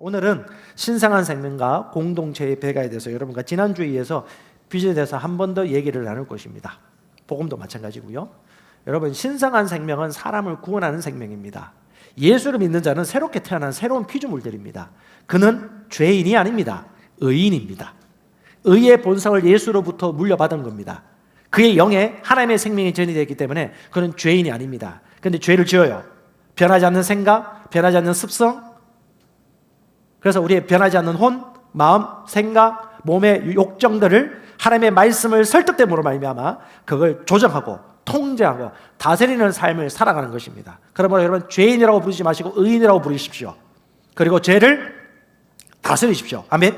오늘은 신성한 생명과 공동체의 배가에 대해서 여러분과 지난주에 이어서 비전에 대해서 한 번 더 얘기를 나눌 것입니다. 복음도 마찬가지고요. 여러분, 신성한 생명은 사람을 구원하는 생명입니다. 예수를 믿는 자는 새롭게 태어난 새로운 피조물들입니다. 그는 죄인이 아닙니다. 의인입니다. 의의 본성을 예수로부터 물려받은 겁니다. 그의 영에 하나님의 생명이 전이되었기 때문에 그는 죄인이 아닙니다. 그런데 죄를 지어요. 변하지 않는 생각, 변하지 않는 습성. 그래서 우리의 변하지 않는 혼, 마음, 생각, 몸의 욕정들을 하나님의 말씀을 설득됨으로 말미암아 그걸 조정하고 통제하고 다스리는 삶을 살아가는 것입니다. 그러므로 여러분, 죄인이라고 부르지 마시고 의인이라고 부르십시오. 그리고 죄를 다스리십시오. 아멘.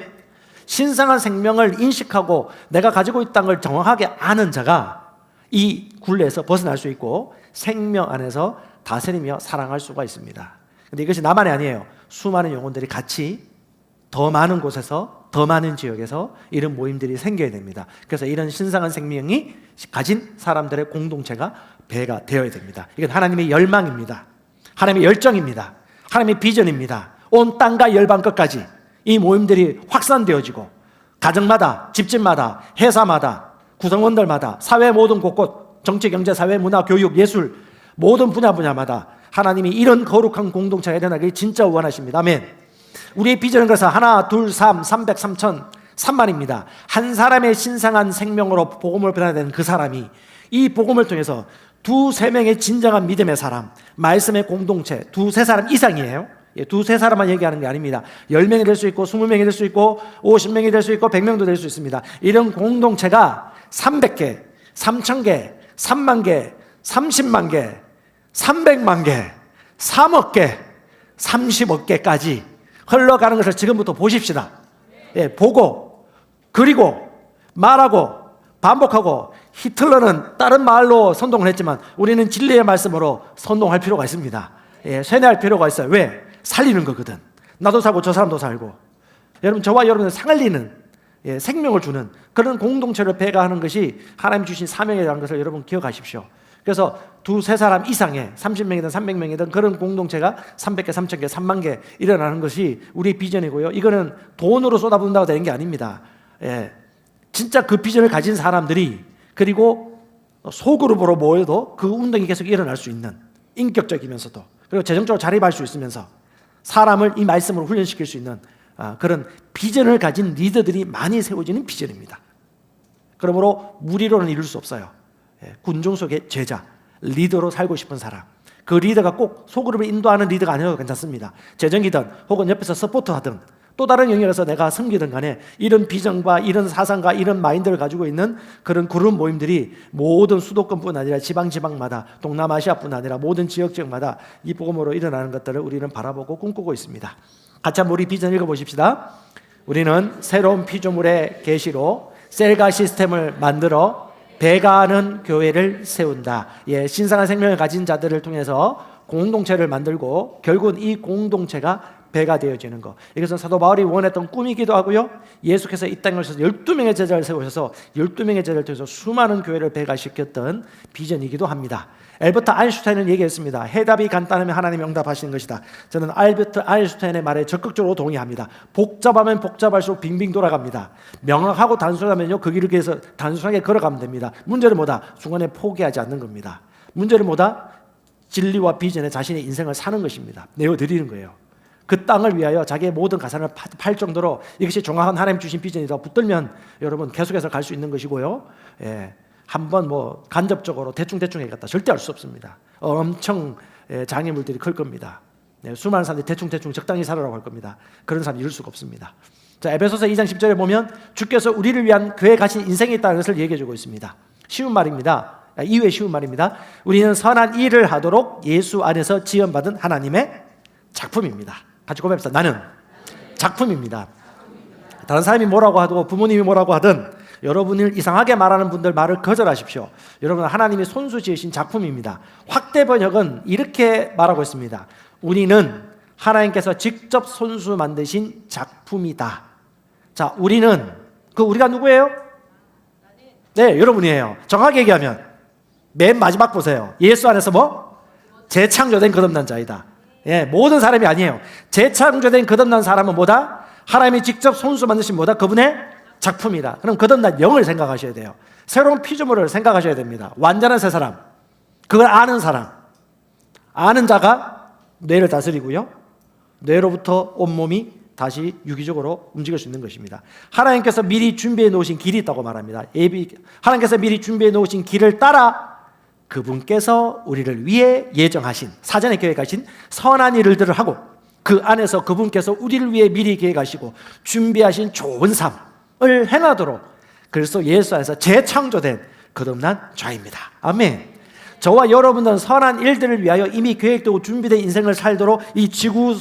신성한 생명을 인식하고 내가 가지고 있다는 걸 정확하게 아는 자가 이 굴레에서 벗어날 수 있고 생명 안에서 다스리며 사랑할 수가 있습니다. 그런데 이것이 나만이 아니에요. 수많은 영혼들이 같이 더 많은 곳에서, 더 많은 지역에서 이런 모임들이 생겨야 됩니다. 그래서 이런 신성한 생명이 가진 사람들의 공동체가 배가 되어야 됩니다. 이건 하나님의 열망입니다. 하나님의 열정입니다. 하나님의 비전입니다. 온 땅과 열방 끝까지 이 모임들이 확산되어지고 가정마다, 집집마다, 회사마다, 구성원들마다, 사회 모든 곳곳, 정치, 경제, 사회, 문화, 교육, 예술 모든 분야마다 하나님이 이런 거룩한 공동체가 일어나길 진짜 원하십니다. 아멘. 우리의 비전은 그래서 하나, 둘, 300, 3천, 3만입니다. 한 사람의 신성한 생명으로 복음을 변화되는 그 사람이 이 복음을 통해서 두세 명의 진정한 믿음의 사람, 말씀의 공동체, 두세 사람 이상이에요. 두세 사람만 얘기하는 게 아닙니다. 10명이 될 수 있고 20명이 될 수 있고 50명이 될 수 있고 100명도 될 수 있습니다. 이런 공동체가 300개, 3000개, 3만 개, 30만 개, 300만 개, 3억 개, 30억 개까지 흘러가는 것을 지금부터 보십시다. 보고, 그리고, 말하고, 반복하고. 히틀러는 다른 말로 선동을 했지만 우리는 진리의 말씀으로 선동할 필요가 있습니다. 쇠뇌할 필요가 있어요. 왜? 살리는 거거든. 나도 살고 저 사람도 살고. 여러분, 저와 여러분을 살리는, 생명을 주는 그런 공동체를 배가하는 것이 하나님 주신 사명이라는 것을 여러분 기억하십시오. 그래서 두세 사람 이상의 30명이든 300명이든 그런 공동체가 300개, 3000개, 3만 개 일어나는 것이 우리의 비전이고요. 이거는 돈으로 쏟아붓는다고 되는 게 아닙니다. 진짜 그 비전을 가진 사람들이, 그리고 소그룹으로 모여도 그 운동이 계속 일어날 수 있는, 인격적이면서도, 그리고 재정적으로 자립할 수 있으면서 사람을 이 말씀으로 훈련시킬 수 있는 그런 비전을 가진 리더들이 많이 세워지는 비전입니다. 그러므로 무리로는 이룰 수 없어요. 군중 속의 제자, 리더로 살고 싶은 사람, 그 리더가 꼭 소그룹을 인도하는 리더가 아니어도 괜찮습니다. 재정이든 혹은 옆에서 서포트하든 또 다른 영역에서 내가 섬기든 간에 이런 비전과 이런 사상과 이런 마인드를 가지고 있는 그런 그룹 모임들이 모든 수도권뿐 아니라 지방마다, 동남아시아뿐 아니라 모든 지역마다 이 복음으로 일어나는 것들을 우리는 바라보고 꿈꾸고 있습니다. 같이 한번 우리 비전 읽어보십시다. 우리는 새로운 피조물의 계시로 셀과 시스템을 만들어 배가하는 교회를 세운다. 신성한 생명을 가진 자들을 통해서 공동체를 만들고 결국은 이 공동체가 배가 되어지는 것. 이것은 사도 바울이 원했던 꿈이기도 하고요. 예수께서 이 땅에 오셔서 12명의 제자를 세우셔서 12명의 제자를 통해서 수많은 교회를 배가시켰던 비전이기도 합니다. 알버트 아인슈타인은 얘기했습니다. 해답이 간단하면 하나님이 응답하시는 것이다. 저는 알버트 아인슈타인의 말에 적극적으로 동의합니다. 복잡하면 복잡할수록 빙빙 돌아갑니다. 명확하고 단순하면요, 그 길을 위해서 단순하게 걸어가면 됩니다. 문제는 뭐다? 중간에 포기하지 않는 겁니다. 문제는 뭐다? 진리와 비전에 자신의 인생을 사는 것입니다. 내어드리는 거예요. 그 땅을 위하여 자기의 모든 가산을 팔 정도로 이것이 정확한 하나님 주신 비전이다 붙들면 여러분 계속해서 갈 수 있는 것이고요. 한번 간접적으로 대충 해갔다 절대 할 수 없습니다. 엄청 장애물들이 클 겁니다. 수많은 사람들이 대충 적당히 살아라고 할 겁니다. 그런 사람 이룰 수가 없습니다. 자, 에베소서 2장 10절에 보면 주께서 우리를 위한 그에 가신 인생이 있다는 것을 얘기해주고 있습니다. 쉬운 말입니다. 이외에 쉬운 말입니다. 우리는 선한 일을 하도록 예수 안에서 지원받은 하나님의 작품입니다. 같이 고백합시다. 나는 작품입니다. 다른 사람이 뭐라고 하고 부모님이 뭐라고 하든 여러분을 이상하게 말하는 분들 말을 거절하십시오. 여러분은 하나님이 손수 지으신 작품입니다. 확대 번역은 이렇게 말하고 있습니다. 우리는 하나님께서 직접 손수 만드신 작품이다. 자, 우리는, 우리가 누구예요? 네, 여러분이에요. 정확하게 얘기하면 맨 마지막 보세요. 예수 안에서 재창조된 거듭난 자이다. 예, 모든 사람이 아니에요. 재창조된 거듭난 사람은 뭐다? 하나님이 직접 손수 만드신 뭐다? 그분의 작품이다. 그럼 거듭난 영을 생각하셔야 돼요. 새로운 피조물을 생각하셔야 됩니다. 완전한 새 사람, 그걸 아는 사람, 아는 자가 뇌를 다스리고요, 뇌로부터 온몸이 다시 유기적으로 움직일 수 있는 것입니다. 하나님께서 미리 준비해 놓으신 길이 있다고 말합니다. 하나님께서 미리 준비해 놓으신 길을 따라 그분께서 우리를 위해 예정하신, 사전에 계획하신 선한 일들을 하고, 그 안에서 그분께서 우리를 위해 미리 계획하시고 준비하신 좋은 삶을 행하도록, 그래서 예수 안에서 재창조된 거듭난 자입니다. 아멘. 저와 여러분들은 선한 일들을 위하여 이미 계획되고 준비된 인생을 살도록 이 지구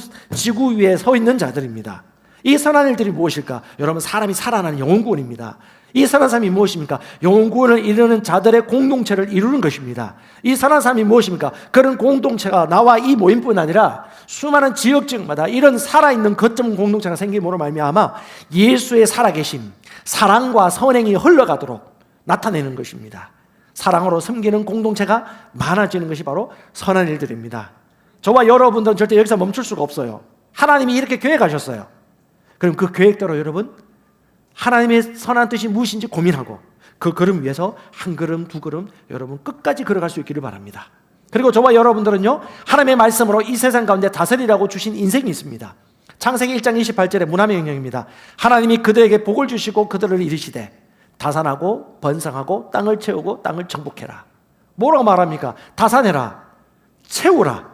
위에 서 있는 자들입니다. 이 선한 일들이 무엇일까? 여러분, 사람이 살아나는 영혼구원입니다. 이 선한 삶이 무엇입니까? 영혼구원을 이루는 자들의 공동체를 이루는 것입니다. 이 선한 삶이 무엇입니까? 그런 공동체가 나와 이 모임뿐 아니라 수많은 지역적마다 이런 살아있는 거점 공동체가 생김으로 말미암아 예수의 살아계심, 사랑과 선행이 흘러가도록 나타내는 것입니다. 사랑으로 섬기는 공동체가 많아지는 것이 바로 선한 일들입니다. 저와 여러분들은 절대 여기서 멈출 수가 없어요. 하나님이 이렇게 계획하셨어요. 그럼 그 계획대로 여러분, 하나님의 선한 뜻이 무엇인지 고민하고 그 걸음 위에서 한 걸음 두 걸음 여러분 끝까지 걸어갈 수 있기를 바랍니다. 그리고 저와 여러분들은요, 하나님의 말씀으로 이 세상 가운데 다스리라고 주신 인생이 있습니다. 창세기 1장 28절에 문하의 명령입니다. 하나님이 그들에게 복을 주시고 그들을 이르시되 다산하고 번성하고 땅을 채우고 땅을 정복해라. 뭐라고 말합니까? 다산해라, 채우라,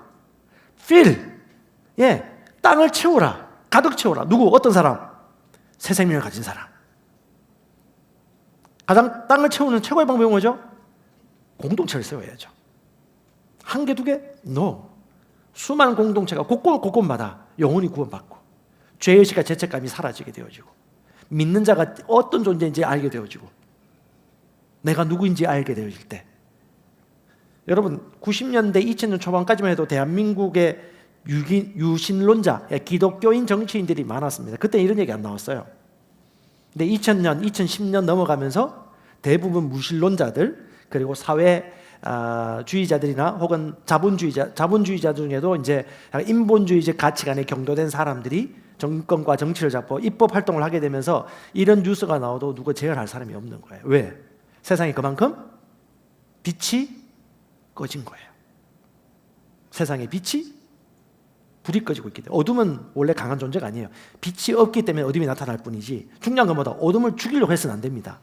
fill, 땅을 채우라, 가득 채우라. 누구? 어떤 사람? 새 생명을 가진 사람. 가장 땅을 채우는 최고의 방법이 뭐죠? 공동체를 세워야죠. 한 개, 두 개? No. 수많은 공동체가 곳곳마다 영혼이 구원받고 죄의식과 죄책감이 사라지게 되어지고 믿는 자가 어떤 존재인지 알게 되어지고 내가 누구인지 알게 되어질 때, 여러분 90년대 2000년 초반까지만 해도 대한민국의 유신론자, 기독교인 정치인들이 많았습니다. 그때 이런 얘기 안 나왔어요. 근데 2000년, 2010년 넘어가면서 대부분 무신론자들, 그리고 사회주의자들이나 혹은 자본주의자 중에도 이제 인본주의적 가치관에 경도된 사람들이 정권과 정치를 잡고 입법 활동을 하게 되면서 이런 뉴스가 나와도 누가 제어할 사람이 없는 거예요. 왜? 세상이 그만큼 빛이 꺼진 거예요. 세상에 불이 꺼지고 있기 때문에. 어둠은 원래 강한 존재가 아니에요. 빛이 없기 때문에 어둠이 나타날 뿐이지, 중요한 것보다 어둠을 죽이려고 해서는 안 됩니다.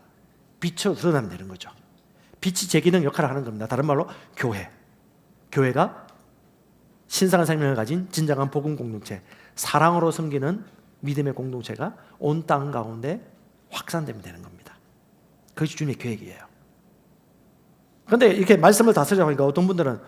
빛으로 드러나면 되는 거죠. 빛이 제 기능 역할을 하는 겁니다. 다른 말로 교회가 신성한 생명을 가진 진정한 복음 공동체, 사랑으로 섬기는 믿음의 공동체가 온 땅 가운데 확산되면 되는 겁니다. 그것이 주님의 계획이에요. 그런데 이렇게 말씀을 다스리려고 하니까 어떤 분들은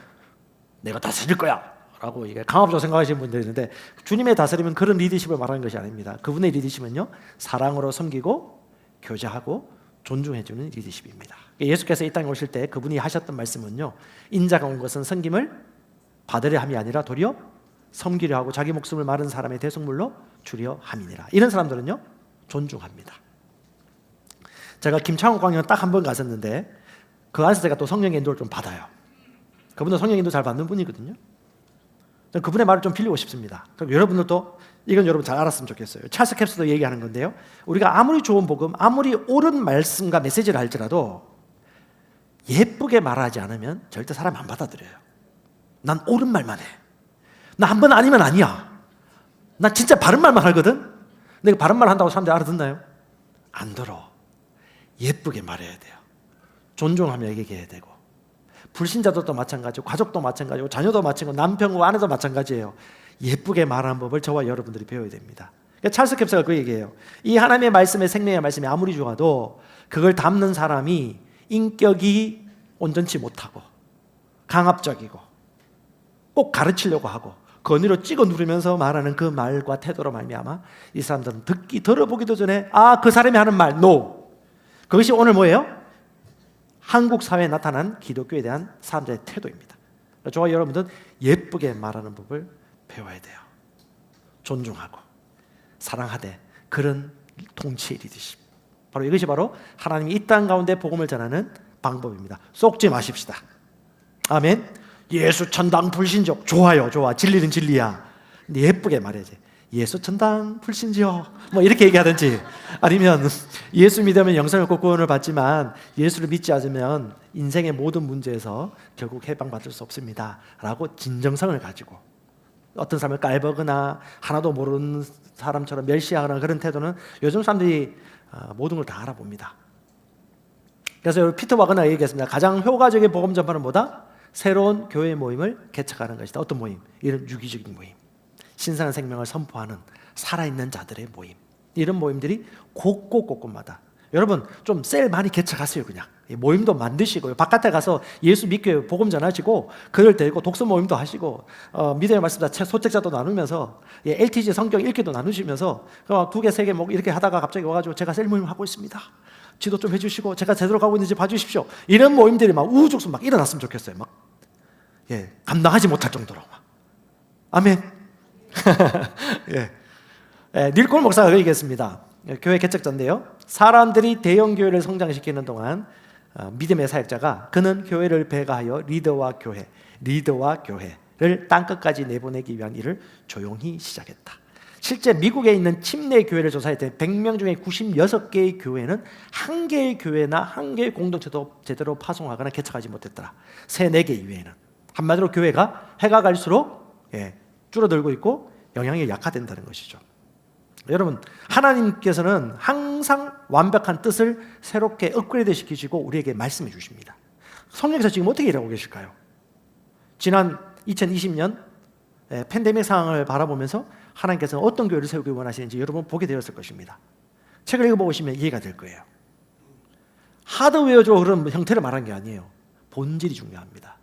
내가 다스릴 거야 라고 이게 강압적으로 생각하시는 분들이 있는데, 주님의 다스림은 그런 리더십을 말하는 것이 아닙니다. 그분의 리더십은요, 사랑으로 섬기고 교제하고 존중해주는 리더십입니다. 예수께서 이 땅에 오실 때 그분이 하셨던 말씀은요, 인자가 온 것은 섬김을 받으려 함이 아니라 도리어 섬기려 하고 자기 목숨을 마른 사람의 대속물로 주려 함이니라. 이런 사람들은요, 존중합니다. 제가 김창호 강연 딱 한 번 갔었는데 그 안에서 제가 또 성령의 인도를 좀 받아요. 그분도 성령의 인도 잘 받는 분이거든요. 그분의 말을 좀 빌리고 싶습니다. 그럼 여러분들도 이건 여러분 잘 알았으면 좋겠어요. 찰스 캡스도 얘기하는 건데요, 우리가 아무리 좋은 복음, 아무리 옳은 말씀과 메시지를 할지라도 예쁘게 말하지 않으면 절대 사람 안 받아들여요. 난 옳은 말만 해. 나 한 번 아니면 아니야. 나 진짜 바른 말만 하거든. 근데 바른 말 한다고 사람들이 알아듣나요? 안 들어. 예쁘게 말해야 돼요. 존중하며 얘기해야 되고, 불신자들도 마찬가지고 가족도 마찬가지고 자녀도 마찬가지고 남편과 아내도 마찬가지예요. 예쁘게 말하는 법을 저와 여러분들이 배워야 됩니다. 그러니까 찰스 캡스가 그 얘기예요. 이 하나님의 말씀의 생명의 말씀이 아무리 좋아도 그걸 담는 사람이 인격이 온전치 못하고 강압적이고 꼭 가르치려고 하고 건의로 찍어 누르면서 말하는 그 말과 태도로 말미암아 이 사람들은 들어보기도 전에 그 사람이 하는 말, no. 그것이 오늘 뭐예요? 한국 사회에 나타난 기독교에 대한 사람들의 태도입니다. 저와 여러분들은 예쁘게 말하는 법을 배워야 돼요. 존중하고 사랑하되 그런 통치의 리더십. 바로 이것이 바로 하나님이 이 땅 가운데 복음을 전하는 방법입니다. 속지 마십시다. 아멘. 예수 천당 불신족. 좋아요, 좋아. 진리는 진리야. 근데 예쁘게 말해야지. 예수 천당 불신지요. 뭐 이렇게 얘기하든지, 아니면 예수 믿으면 영생을 꼭 구원을 받지만 예수를 믿지 않으면 인생의 모든 문제에서 결국 해방받을 수 없습니다 라고 진정성을 가지고, 어떤 사람을 깔보거나 하나도 모르는 사람처럼 멸시하거나 그런 태도는 요즘 사람들이 모든 걸 다 알아봅니다. 그래서 피터 와그너가 얘기했습니다. 가장 효과적인 복음 전파는 뭐다? 새로운 교회 모임을 개척하는 것이다. 어떤 모임? 이런 유기적인 모임, 신선한 생명을 선포하는 살아있는 자들의 모임. 이런 모임들이 곳곳곳곳마다, 여러분 좀 셀 많이 개척하세요. 그냥 모임도 만드시고요, 바깥에 가서 예수 믿고 복음 전하시고, 그를 데리고 독서 모임도 하시고, 믿음의 말씀 소책자도 나누면서, LTG 성경 읽기도 나누시면서, 2개 3개 뭐 이렇게 하다가 갑자기 와가지고 제가 셀 모임 하고 있습니다, 지도 좀 해주시고 제가 제대로 가고 있는지 봐주십시오, 이런 모임들이 막 우후죽순 막 일어났으면 좋겠어요. 막 감당하지 못할 정도로 막. 아멘. 닐콜 목사가 그 얘기했습니다. 교회 개척자인데요, 사람들이 대형 교회를 성장시키는 동안 믿음의 사역자가, 그는 교회를 배가하여 리더와 교회를 땅끝까지 내보내기 위한 일을 조용히 시작했다. 실제 미국에 있는 침례 교회를 조사했더니 100명 중에 96개의 교회는 한 개의 교회나 한 개의 공동체도 제대로 파송하거나 개척하지 못했더라. 3-4개 이외에는. 한마디로 교회가 해가 갈수록 줄어들고 있고 영향이 약화된다는 것이죠. 여러분, 하나님께서는 항상 완벽한 뜻을 새롭게 업그레이드 시키시고 우리에게 말씀해 주십니다. 성령께서 지금 어떻게 일하고 계실까요? 지난 2020년 팬데믹 상황을 바라보면서 하나님께서는 어떤 교회를 세우기 원하시는지 여러분 보게 되었을 것입니다. 책을 읽어보시면 이해가 될 거예요. 하드웨어적으로 그런 형태를 말한 게 아니에요. 본질이 중요합니다.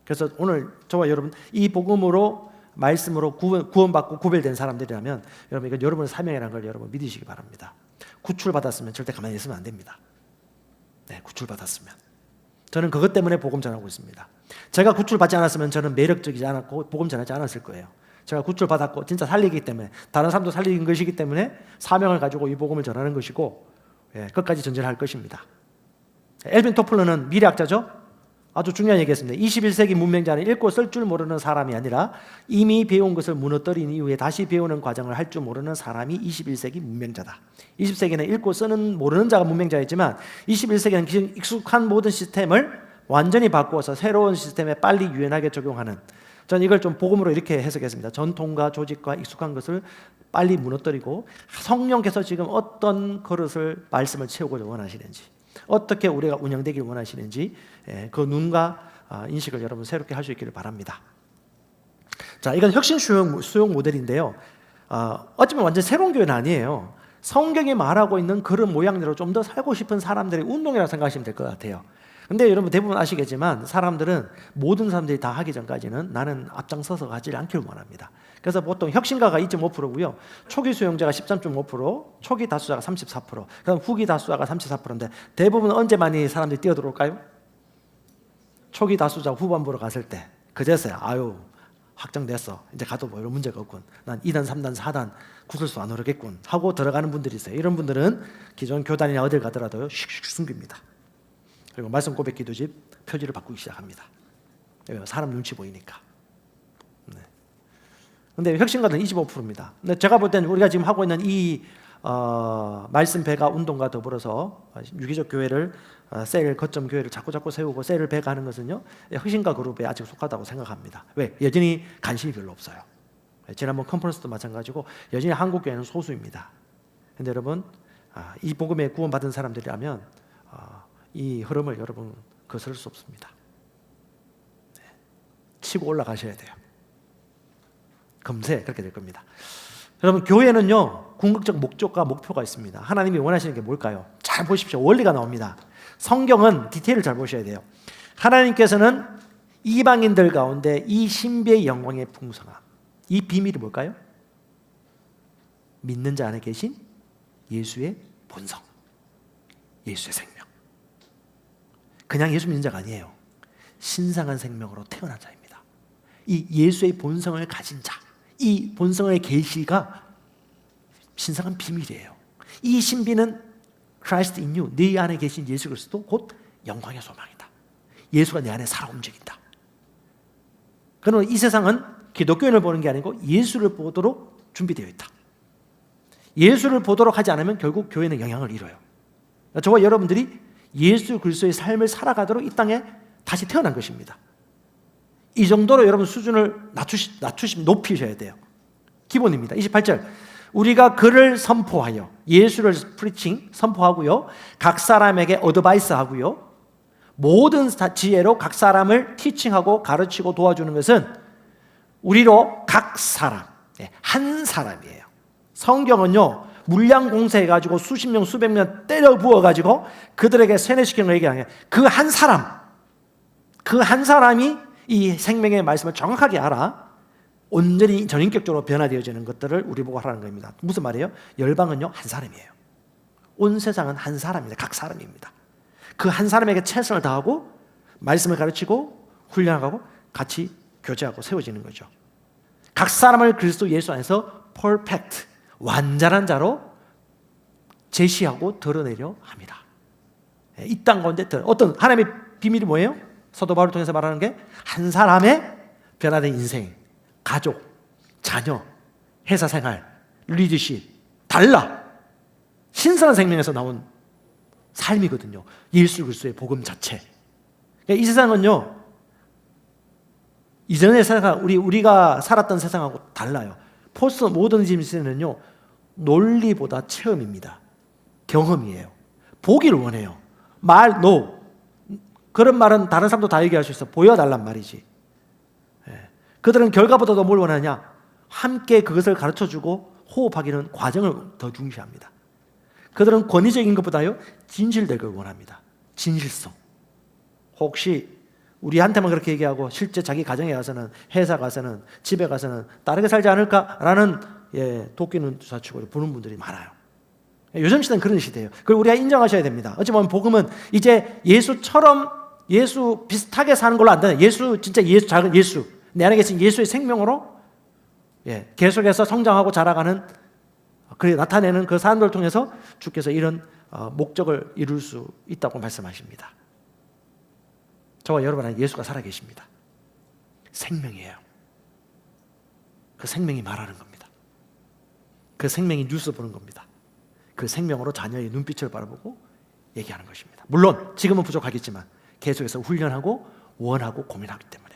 그래서 오늘 저와 여러분 이 복음으로, 말씀으로 구원받고 구별된 사람들이라면, 여러분 이건 여러분의 사명이라는 걸 여러분 믿으시기 바랍니다. 구출받았으면 절대 가만히 있으면 안 됩니다. 구출받았으면. 저는 그것 때문에 복음 전하고 있습니다. 제가 구출받지 않았으면 저는 매력적이지 않았고 복음 전하지 않았을 거예요. 제가 구출받았고 진짜 살리기 때문에, 다른 사람도 살리는 것이기 때문에 사명을 가지고 이 복음을 전하는 것이고, 끝까지 전진할 것입니다. 엘빈 토플러는 미래학자죠. 아주 중요한 얘기했습니다. 21세기 문명자는 읽고 쓸 줄 모르는 사람이 아니라 이미 배운 것을 무너뜨린 이후에 다시 배우는 과정을 할 줄 모르는 사람이 21세기 문명자다. 20세기는 읽고 쓰는 모르는 자가 문명자였지만 21세기는 기존 익숙한 모든 시스템을 완전히 바꾸어서 새로운 시스템에 빨리 유연하게 적용하는, 저는 이걸 좀 복음으로 이렇게 해석했습니다. 전통과 조직과 익숙한 것을 빨리 무너뜨리고 성령께서 지금 어떤 그릇을, 말씀을 채우고자 원하시는지, 어떻게 우리가 운영되길 원하시는지 그 눈과 인식을 여러분 새롭게 할 수 있기를 바랍니다. 자, 이건 혁신 수용 모델인데요, 어쩌면 완전 새로운 교회는 아니에요. 성경이 말하고 있는 그런 모양대로 좀 더 살고 싶은 사람들의 운동이라고 생각하시면 될 것 같아요. 근데 여러분 대부분 아시겠지만 사람들은, 모든 사람들이 다 하기 전까지는 나는 앞장서서 가지 않기를 원합니다. 그래서 보통 혁신가가 2.5%고요. 초기 수용자가 13.5%, 초기 다수자가 34%, 그다음 후기 다수자가 34%인데 대부분 언제 많이 사람들이 뛰어들어올까요? 초기 다수자 후반부로 갔을 때. 그제서야 아유 확정됐어, 이제 가도 뭐 이런 문제가 없군, 난 2단 3단 4단 구슬수 안 오르겠군 하고 들어가는 분들이 있어요. 이런 분들은 기존 교단이나 어딜 가더라도 슉슉 숨깁니다. 그리고 말씀 고백 기도집 표지를 바꾸기 시작합니다. 사람 눈치 보이니까. 근데 혁신가는 25%입니다. 근데 제가 볼 때는 우리가 지금 하고 있는 이 말씀 배가 운동과 더불어서 유기적 교회를, 셀 거점 교회를 자꾸 세우고 셀을 배가하는 것은요, 혁신가 그룹에 아직 속하다고 생각합니다. 왜? 여전히 관심이 별로 없어요. 지난번 컨퍼런스도 마찬가지고 여전히 한국 교회는 소수입니다. 근데 여러분, 이 복음에 구원받은 사람들이라면 이 흐름을 여러분 거스를 수 없습니다. 치고 올라가셔야 돼요. 금세 그렇게 될 겁니다. 여러분, 교회는요 궁극적 목적과 목표가 있습니다. 하나님이 원하시는 게 뭘까요? 잘 보십시오. 원리가 나옵니다. 성경은 디테일을 잘 보셔야 돼요. 하나님께서는 이방인들 가운데 이 신비의 영광의 풍성함, 이 비밀이 뭘까요? 믿는 자 안에 계신 예수의 본성, 예수의 생명. 그냥 예수 믿는 자가 아니에요. 신성한 생명으로 태어난 자입니다. 이 예수의 본성을 가진 자, 이 본성의 계시가 신성한 비밀이에요. 이 신비는 Christ in you, 네 안에 계신 예수 그리스도 곧 영광의 소망이다. 예수가 내 안에 살아 움직인다. 그러나 이 세상은 기독교인을 보는 게 아니고 예수를 보도록 준비되어 있다. 예수를 보도록 하지 않으면 결국 교회는 영향을 잃어요. 저와 여러분들이 예수 그리스도의 삶을 살아가도록 이 땅에 다시 태어난 것입니다. 이 정도로 여러분 수준을 높이셔야 돼요. 기본입니다. 28절, 우리가 그를 선포하여, 예수를 프리칭 선포하고요, 각 사람에게 어드바이스 하고요, 모든 지혜로 각 사람을 티칭하고 가르치고 도와주는 것은 우리로 각 사람, 한 사람이에요. 성경은요, 물량 공세해가지고 수십 명 수백 명 때려 부어가지고 그들에게 세뇌시키는 거 얘기하는 그 한 사람, 그 한 사람이 이 생명의 말씀을 정확하게 알아 온전히 전인격적으로 변화되어지는 것들을 우리 보고 하라는 겁니다. 무슨 말이에요? 열방은요, 한 사람이에요. 온 세상은 한 사람입니다. 각 사람입니다. 그 한 사람에게 최선을 다하고 말씀을 가르치고 훈련하고 같이 교제하고 세워지는 거죠. 각 사람을 그리스도 예수 안에서 퍼펙트, 완전한 자로 제시하고 드러내려 합니다. 이 땅 가운데 어떤 하나님의 비밀이 뭐예요? 사도 바울을 통해서 말하는 게 한 사람의 변화된 인생, 가족, 자녀, 회사 생활, 리더십 달라. 신선한 생명에서 나온 삶이거든요. 예수 그리스도의 복음 자체. 이 세상은요, 이전의 세상, 우리가 살았던 세상하고 달라요. 포스트 모더니즘에는요, 논리보다 체험입니다. 경험이에요. 보기를 원해요. no. 그런 말은 다른 사람도 다 얘기할 수 있어. 보여달란 말이지. 그들은 결과보다도 뭘 원하냐? 함께 그것을 가르쳐주고 호흡하기는 과정을 더 중시합니다. 그들은 권위적인 것보다요, 진실될 걸 원합니다. 진실성. 혹시 우리한테만 그렇게 얘기하고 실제 자기 가정에 가서는, 회사 가서는, 집에 가서는 다르게 살지 않을까라는 도끼는 주사치고 부는 분들이 많아요. 요즘 시대는 그런 시대예요. 그걸 우리가 인정하셔야 됩니다. 어찌 보면 복음은 이제 예수처럼, 예수 비슷하게 사는 걸로 안 되는, 예수 진짜 예수, 작은 예수, 내 안에 계신 예수의 생명으로 계속해서 성장하고 자라가는, 그래 나타내는 그 사람들을 통해서 주께서 이런 목적을 이룰 수 있다고 말씀하십니다. 저와 여러분 안에 예수가 살아계십니다. 생명이에요. 그 생명이 말하는 겁니다. 그 생명이 뉴스 보는 겁니다. 그 생명으로 자녀의 눈빛을 바라보고 얘기하는 것입니다. 물론 지금은 부족하겠지만 계속해서 훈련하고 원하고 고민하기 때문에.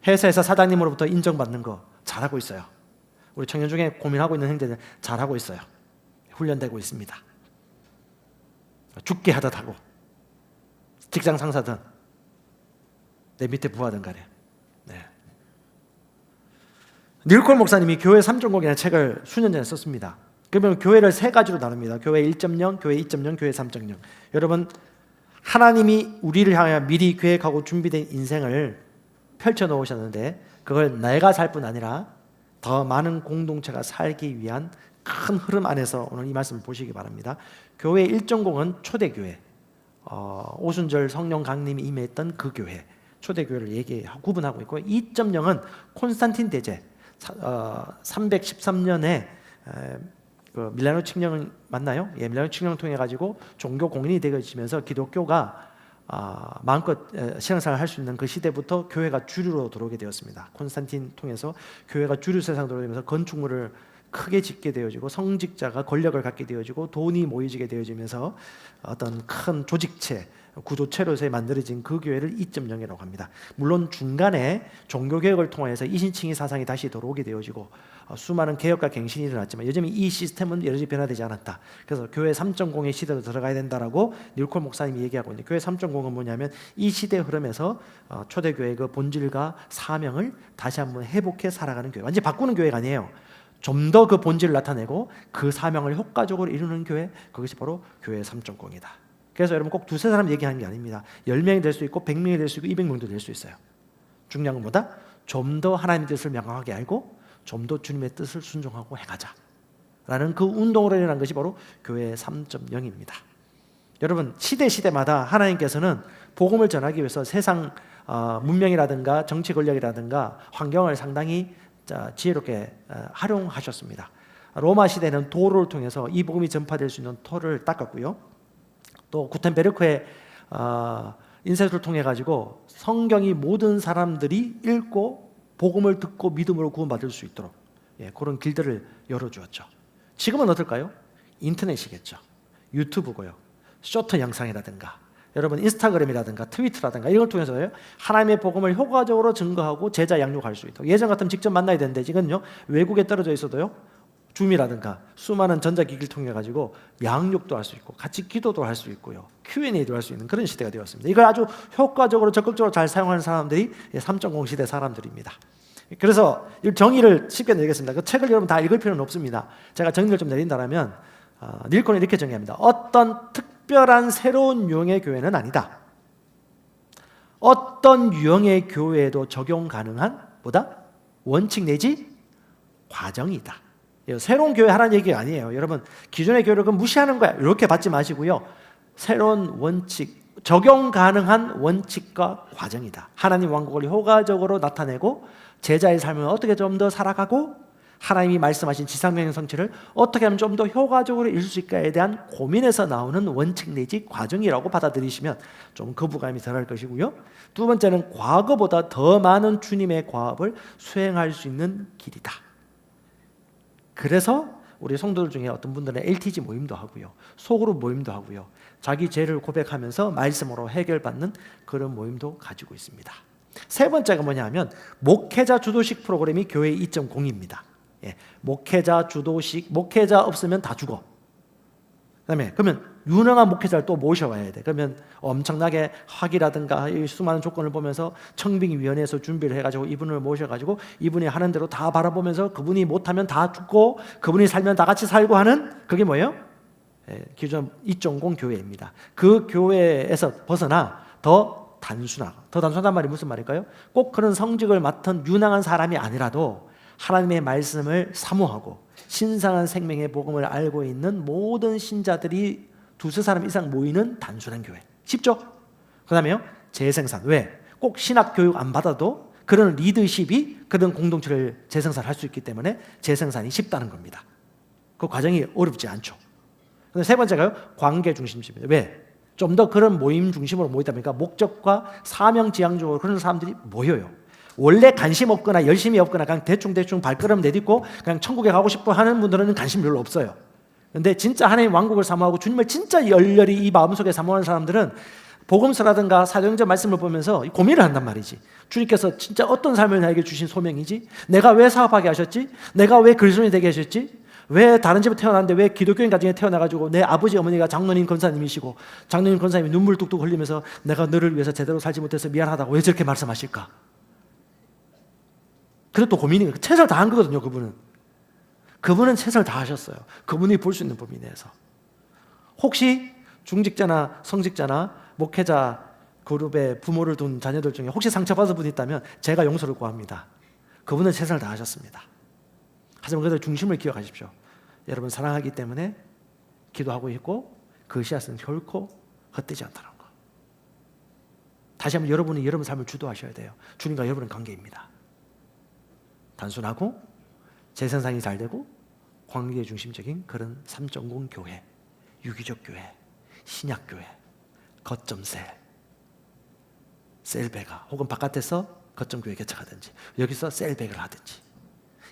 회사에서 사장님으로부터 인정받는 거 잘하고 있어요. 우리 청년 중에 고민하고 있는 형제들 잘하고 있어요. 훈련되고 있습니다. 죽게 하듯 하고, 직장 상사든 내 밑에 부하든 간에. 닐콜 목사님이 교회 3.0이라는 책을 수년 전에 썼습니다. 그러면 교회를 세 가지로 나눕니다. 교회 1.0, 교회 2.0, 교회 3.0. 여러분, 하나님이 우리를 향하여 미리 계획하고 준비된 인생을 펼쳐놓으셨는데 그걸 내가 살 뿐 아니라 더 많은 공동체가 살기 위한 큰 흐름 안에서 오늘 이 말씀을 보시기 바랍니다. 교회 1.0은 초대교회, 오순절 성령 강림이 임했던 그 교회, 초대교회를 구분하고 있고, 2.0은 콘스탄틴 대제 313년에 그 밀라노 칙령을 맞나요? 밀라노 칙령을 통해 가지고 종교 공인이 되어지면서 기독교가 마음껏 신앙생활을 할 수 있는 그 시대부터 교회가 주류로 들어오게 되었습니다. 콘스탄틴 통해서 교회가 주류 세상으로 들어오면서 건축물을 크게 짓게 되어지고 성직자가 권력을 갖게 되어지고 돈이 모이지게 되어지면서 어떤 큰 조직체, 구조체로서 만들어진 그 교회를 2.0이라고 합니다. 물론 중간에 종교개혁을 통해서 이신칭의 사상이 다시 들어오게 되어지고 수많은 개혁과 갱신이 일어났지만 여전히 이 시스템은 여전히 변화되지 않았다. 그래서 교회 3.0의 시대로 들어가야 된다라고 닐콜 목사님이 얘기하고 있는데, 교회 3.0은 뭐냐면 이 시대 흐름에서 초대교회의 그 본질과 사명을 다시 한번 회복해 살아가는 교회, 완전히 바꾸는 교회가 아니에요. 좀 더 그 본질을 나타내고 그 사명을 효과적으로 이루는 교회, 그것이 바로 교회 3.0이다. 그래서 여러분 꼭 두세 사람 얘기하는 게 아닙니다. 10명이 될 수 있고 100명이 될 수 있고 200명도 될 수 있어요. 중요한 것보다 좀 더 하나님의 뜻을 명확하게 알고 좀 더 주님의 뜻을 순종하고 행하자 라는 그 운동으로 일어난 것이 바로 교회 3.0입니다. 여러분, 시대마다 하나님께서는 복음을 전하기 위해서 세상 문명이라든가 정치 권력이라든가 환경을 상당히 지혜롭게 활용하셨습니다. 로마 시대는 도로를 통해서 이 복음이 전파될 수 있는 터를 닦았고요. 또 구텐베르크의 인쇄소를 통해 가지고 성경이 모든 사람들이 읽고 복음을 듣고 믿음으로 구원받을 수 있도록 그런 길들을 열어주었죠. 지금은 어떨까요? 인터넷이겠죠. 유튜브고요. 쇼트 영상이라든가 여러분 인스타그램이라든가 트위터라든가 이걸 통해서요 하나님의 복음을 효과적으로 증거하고 제자 양육할 수 있도록. 예전 같으면 직접 만나야 되는데 지금요 외국에 떨어져 있어도요 줌이라든가 수많은 전자기기를 통해 가지고 양육도 할 수 있고 같이 기도도 할 수 있고요 Q&A도 할 수 있는 그런 시대가 되었습니다. 이걸 아주 효과적으로 적극적으로 잘 사용하는 사람들이 3.0 시대 사람들입니다. 그래서 이 정의를 쉽게 내리겠습니다. 그 책을 여러분 다 읽을 필요는 없습니다. 제가 정의를 좀 내린다면 닐콘은 이렇게 정의합니다. 어떤 특별한 새로운 유형의 교회는 아니다. 어떤 유형의 교회에도 적용 가능한 뭐다? 원칙 내지 과정이다. 새로운 교회 하라는 얘기가 아니에요. 여러분 기존의 교회를 무시하는 거야 이렇게 받지 마시고요. 새로운 원칙, 적용 가능한 원칙과 과정이다. 하나님 왕국을 효과적으로 나타내고 제자의 삶을 어떻게 좀 더 살아가고 하나님이 말씀하신 지상명령 성취를 어떻게 하면 좀 더 효과적으로 이룰 수 있을까에 대한 고민에서 나오는 원칙 내지 과정이라고 받아들이시면 좀 거부감이 덜할 것이고요. 두 번째는 과거보다 더 많은 주님의 과업을 수행할 수 있는 길이다. 그래서 우리 성도들 중에 어떤 분들은 LTG 모임도 하고요, 소그룹 모임도 하고요, 자기 죄를 고백하면서 말씀으로 해결받는 그런 모임도 가지고 있습니다. 세 번째가 뭐냐면 목회자 주도식 프로그램이 교회 2.0입니다. 목회자 주도식, 목회자 없으면 다 죽어. 그다음에 그러면 유능한 목회자를 또 모셔와야 돼. 그러면 엄청나게 학위라든가 수많은 조건을 보면서 청빙위원회에서 준비를 해가지고 이분을 모셔가지고 이분이 하는 대로 다 바라보면서 그분이 못하면 다 죽고 그분이 살면 다 같이 살고 하는 그게 뭐예요? 기존 2.0 교회입니다. 그 교회에서 벗어나 더 단순한 말이 무슨 말일까요? 꼭 그런 성직을 맡은 유능한 사람이 아니라도 하나님의 말씀을 사모하고 신성한 생명의 복음을 알고 있는 모든 신자들이 두세 사람 이상 모이는 단순한 교회. 쉽죠? 그 다음에요 재생산. 왜? 꼭 신학 교육 안 받아도 그런 리더십이 그런 공동체를 재생산할 수 있기 때문에 재생산이 쉽다는 겁니다. 그 과정이 어렵지 않죠. 세 번째가요 관계 중심입니다. 왜? 좀 더 그런 모임 중심으로 모이다 보니까 목적과 사명지향적으로 그런 사람들이 모여요. 원래 관심 없거나 열심히 없거나 그냥 대충 발걸음 내딛고 그냥 천국에 가고 싶어 하는 분들은 관심 별로 없어요. 그런데 진짜 하나님 왕국을 사모하고 주님을 진짜 열렬히 이 마음속에 사모하는 사람들은 복음서라든가 사도행전 말씀을 보면서 고민을 한단 말이지. 주님께서 진짜 어떤 삶을 나에게 주신 소명이지? 내가 왜 사업하게 하셨지? 내가 왜 그리스도인이 되게 하셨지? 왜 다른 집에 태어났는데 왜 기독교인 가정에 태어나가지고 내 아버지 어머니가 장로님 권사님이시고 장로님 권사님이 눈물 뚝뚝 흘리면서 내가 너를 위해서 제대로 살지 못해서 미안하다고 왜 저렇게 말씀하실까? 그것도 고민이 최선을 다한 거거든요. 그분은 최선을 다하셨어요. 그분이 볼 수 있는 범위 내에서. 혹시 중직자나 성직자나 목회자 그룹에 부모를 둔 자녀들 중에 혹시 상처받은 분이 있다면 제가 용서를 구합니다. 그분은 최선을 다하셨습니다. 하지만 그들 중심을 기억하십시오. 여러분 사랑하기 때문에 기도하고 있고 그 씨앗은 결코 헛되지 않다는 거. 다시 한번 여러분이 여러분 삶을 주도하셔야 돼요. 주님과 여러분의 관계입니다. 단순하고 재생산이 잘 되고 관계 중심적인 그런 3.0 교회, 유기적 교회, 신약 교회, 거점셀, 셀베가 혹은 바깥에서 거점 교회 개척하든지 여기서 셀백을 하든지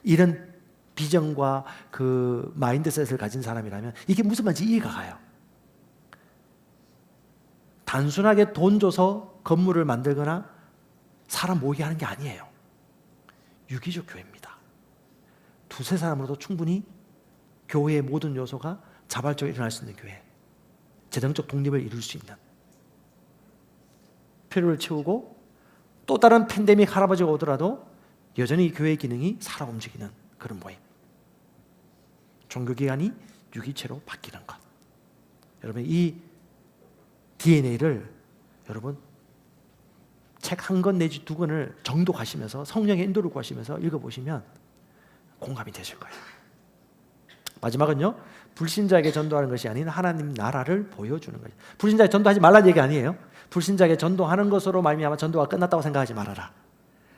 이런 비전과 그 마인드셋을 가진 사람이라면 이게 무슨 말인지 이해가 가요. 단순하게 돈 줘서 건물을 만들거나 사람 모이게 하는 게 아니에요. 유기적 교회입니다. 두세 사람으로도 충분히 교회의 모든 요소가 자발적으로 일어날 수 있는 교회, 재정적 독립을 이룰 수 있는, 필요를 채우고 또 다른 팬데믹 할아버지가 오더라도 여전히 교회의 기능이 살아 움직이는 그런 모임. 종교기관이 유기체로 바뀌는 것. 여러분 이 DNA를 여러분 책 한 권 내지 두 권을 정독하시면서 성령의 인도를 구하시면서 읽어보시면 공감이 되실 거예요. 마지막은요, 불신자에게 전도하는 것이 아닌 하나님 나라를 보여주는 거예요. 불신자에게 전도하지 말라는 얘기 아니에요. 불신자에게 전도하는 것으로 말미암아 전도가 끝났다고 생각하지 말아라.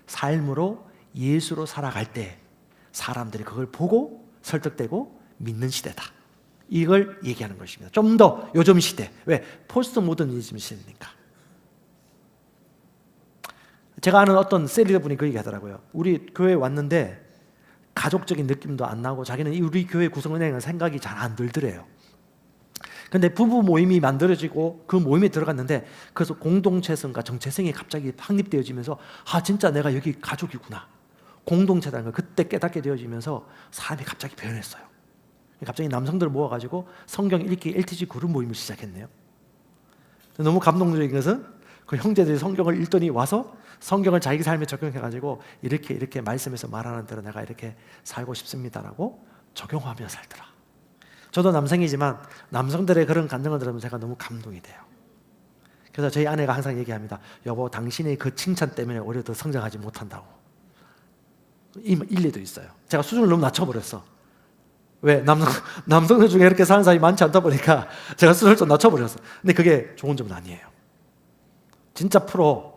삶으로 예수로 살아갈 때 사람들이 그걸 보고 설득되고 믿는 시대다. 이걸 얘기하는 것입니다. 좀 더 요즘 시대, 왜? 포스트 모더니즘 시대니까. 제가 아는 어떤 셀리더 분이 그 얘기 하더라고요. 우리 교회에 왔는데 가족적인 느낌도 안 나고 자기는 우리 교회 구성은행은 생각이 잘 안 들더래요. 근데 부부 모임이 만들어지고 그 모임에 들어갔는데 그래서 공동체성과 정체성이 갑자기 확립되어지면서 진짜 내가 여기 가족이구나, 공동체라는 걸 그때 깨닫게 되어지면서 사람이 갑자기 변했어요. 갑자기 남성들을 모아가지고 성경 읽기 LTG 그룹 모임을 시작했네요. 너무 감동적인 것은 그 형제들이 성경을 읽더니 와서 성경을 자기 삶에 적용해가지고 이렇게 말씀에서 말하는 대로 내가 이렇게 살고 싶습니다라고 적용하며 살더라. 저도 남성이지만 남성들의 그런 감정을 들으면 제가 너무 감동이 돼요. 그래서 저희 아내가 항상 얘기합니다. 여보, 당신의 그 칭찬 때문에 오히려 더 성장하지 못한다고. 일리도 있어요. 제가 수준을 너무 낮춰버렸어. 왜? 남성들 중에 이렇게 사는 사람이 많지 않다 보니까 제가 수준을 좀 낮춰버렸어. 근데 그게 좋은 점은 아니에요. 진짜 프로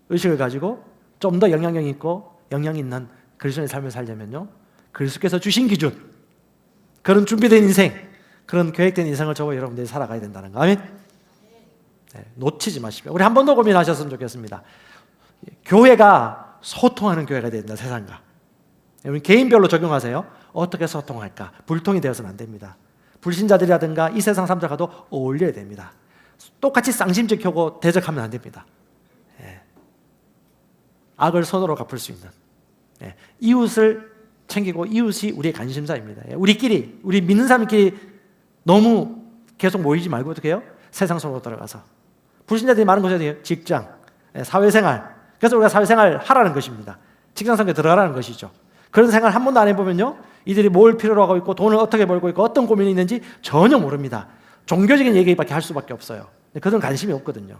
의식을 가지고 좀 더 영향력 있고 영향 있는 그리스도인의 삶을 살려면요, 그리스도께서 주신 기준, 그런 준비된 인생, 그런 계획된 인생을 저와 여러분들이 살아가야 된다는 거. 아멘? 네, 놓치지 마십시오. 우리 한 번 더 고민하셨으면 좋겠습니다. 교회가 소통하는 교회가 된다, 세상과. 여러분 개인별로 적용하세요. 어떻게 소통할까? 불통이 되어서는 안 됩니다. 불신자들이라든가 이 세상 사람들과도 어울려야 됩니다. 똑같이 쌍심지켜고 대적하면 안 됩니다. 악을 선으로 갚을 수 있는, 이웃을 챙기고 이웃이 우리의 관심사입니다. 우리끼리, 우리 믿는 사람끼리 너무 계속 모이지 말고 어떻게 해요? 세상 속으로 들어가서 불신자들이 많은 곳에 직장, 사회생활, 그래서 우리가 사회생활 하라는 것입니다. 직장생활에 들어가라는 것이죠. 그런 생활 한 번도 안 해보면요, 이들이 뭘 필요로 하고 있고 돈을 어떻게 벌고 있고 어떤 고민이 있는지 전혀 모릅니다. 종교적인 얘기밖에 할 수밖에 없어요. 그들은 관심이 없거든요.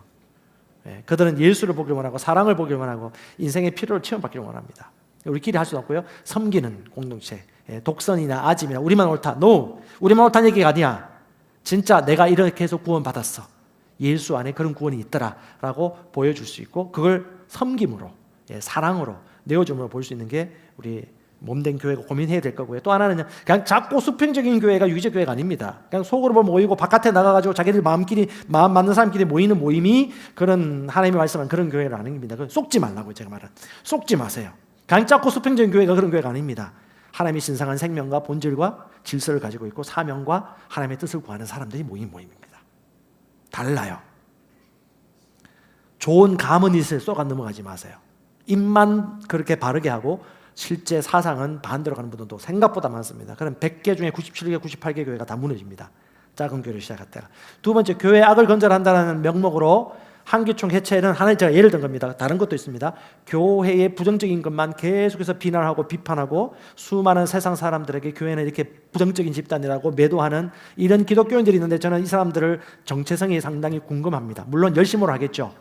그들은 예수를 보기를 원하고 사랑을 보기를 원하고 인생의 필요를 체험받기를 원합니다. 우리끼리 할 수는 없고요, 섬기는 공동체, 독선이나 아짐이나 우리만 옳다, no, 우리만 옳다는 얘기가 아니야. 진짜 내가 이렇게 해서 구원받았어, 예수 안에 그런 구원이 있더라라고 보여줄 수 있고, 그걸 섬김으로, 사랑으로 내어줌으로 볼 수 있는 게 우리 몸된 교회가 고민해야 될 거고요. 또 하나는 그냥 작고 수평적인 교회가 유기적 교회가 아닙니다. 그냥 속으로 모이고 바깥에 나가가지고 자기들 마음 맞는 사람끼리 모이는 모임이 그런 하나님의 말씀한 그런 교회가 아닙니다. 속지 말라고요. 제가 말은 속지 마세요. 그냥 작고 수평적인 교회가 그런 교회가 아닙니다. 하나님의 신성한 생명과 본질과 질서를 가지고 있고 사명과 하나님의 뜻을 구하는 사람들이 모인 모임입니다. 달라요. 좋은 가문잇을 쏘가 넘어가지 마세요. 입만 그렇게 바르게 하고 실제 사상은 반대로 가는 분들도 생각보다 많습니다. 그럼 100개 중에 97개, 98개 교회가 다 무너집니다. 작은 교회를 시작할 때가. 두 번째, 교회 악을 건절한다는 명목으로 한기총 해체는 하나의 제가 예를 든 겁니다. 다른 것도 있습니다. 교회의 부정적인 것만 계속해서 비난하고 비판하고 수많은 세상 사람들에게 교회는 이렇게 부정적인 집단이라고 매도하는 이런 기독교인들이 있는데, 저는 이 사람들을 정체성이 상당히 궁금합니다. 물론 열심으로 하겠죠.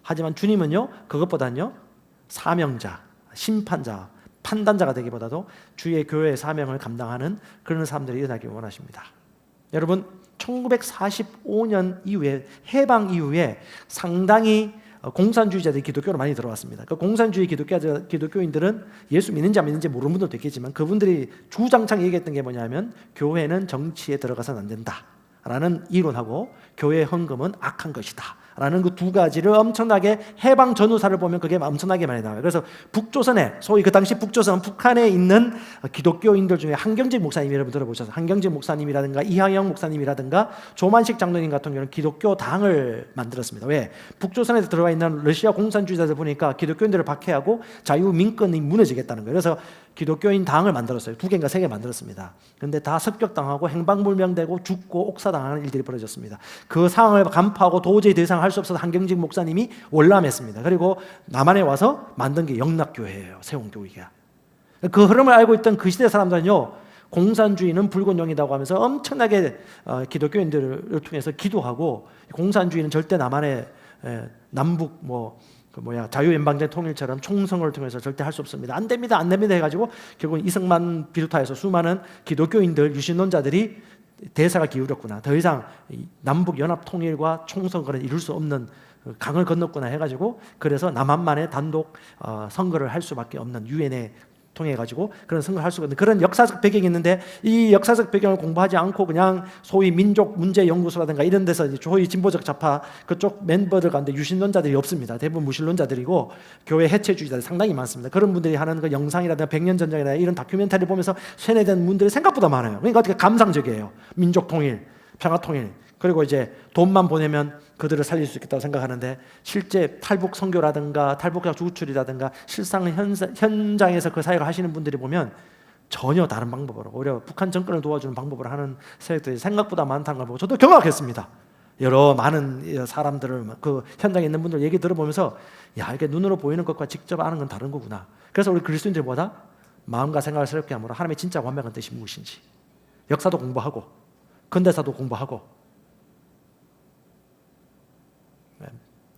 하지만 주님은요, 그것보다는요, 사명자, 심판자, 판단자가 되기보다도 주의 교회의 사명을 감당하는 그런 사람들이 일어나길 원하십니다. 여러분, 1945년 이후에, 해방 이후에 상당히 공산주의자들이 기독교로 많이 들어왔습니다. 그 공산주의 기독교인들은 예수 믿는지 안 믿는지 모르는 분들도 있겠지만, 그분들이 주장창 얘기했던 게 뭐냐면 교회는 정치에 들어가서는 안 된다라는 이론하고 교회의 헌금은 악한 것이다 라는 그 두 가지를 엄청나게, 해방 전후사를 보면 그게 엄청나게 많이 나와요. 그래서 북조선에, 소위 그 당시 북조선, 북한에 있는 기독교인들 중에 한경직 목사님 여러분 들어보셨어요? 한경직 목사님이라든가 이항영 목사님이라든가 조만식 장로님 같은 경우는 기독교 당을 만들었습니다. 왜? 북조선에 들어와 있는 러시아 공산주의자들 보니까 기독교인들을 박해하고 자유민권이 무너지겠다는 거예요. 그래서 기독교인 당을 만들었어요. 2개인가 3개 만들었습니다. 그런데 다 습격당하고 행방불명되고 죽고 옥사당하는 일들이 벌어졌습니다. 그 상황을 간파하고 도저히 더 이상 할 수 없어서 한경직 목사님이 월남했습니다. 그리고 남한에 와서 만든 게 영락교회예요. 세운교회가. 그 흐름을 알고 있던 그 시대 사람들은요, 공산주의는 불꽃용이라고 하면서 엄청나게 기독교인들을 통해서 기도하고, 공산주의는 절대 남한의 남북 자유연방제 통일처럼 총선을 통해서 절대 할 수 없습니다. 안 됩니다, 안 됩니다 해가지고 결국 이승만 비롯하여서 수많은 기독교인들, 유신론자들이 대사가 기울였구나, 더 이상 남북 연합 통일과 총선거를 이룰 수 없는 강을 건넜구나 해가지고, 그래서 남한만의 단독 선거를 할 수밖에 없는, 유엔의 통해 가지고 그런 선거를 할 수가 있는 그런 역사적 배경이 있는데, 이 역사적 배경을 공부하지 않고 그냥 소위 민족 문제 연구소라든가 이런 데서 소위 진보적 좌파 그쪽 멤버들 가운데 유신론자들이 없습니다. 대부분 무신론자들이고 교회 해체주의자들이 상당히 많습니다. 그런 분들이 하는 그 영상이라든가 100년 전쟁이나 이런 다큐멘터리를 보면서 세뇌된 분들이 생각보다 많아요. 그러니까 어떻게 감상적이에요. 민족 통일, 평화 통일, 그리고 이제 돈만 보내면 그들을 살릴 수 있겠다고 생각하는데, 실제 탈북 선교라든가 탈북자 주출이라든가 실상 현장에서 그 사역을 하시는 분들이 보면 전혀 다른 방법으로, 오히려 북한 정권을 도와주는 방법으로 하는 세력들이 생각보다 많다는 걸 보고 저도 경악했습니다. 여러 많은 사람들을 그 현장에 있는 분들 얘기 들어보면서, 야, 이게 눈으로 보이는 것과 직접 아는 건 다른 거구나. 그래서 우리 그리스도인들보다 마음과 생각을 새롭게 함으로 하나님의 진짜 완벽한 뜻이 무엇인지 역사도 공부하고 근대사도 공부하고,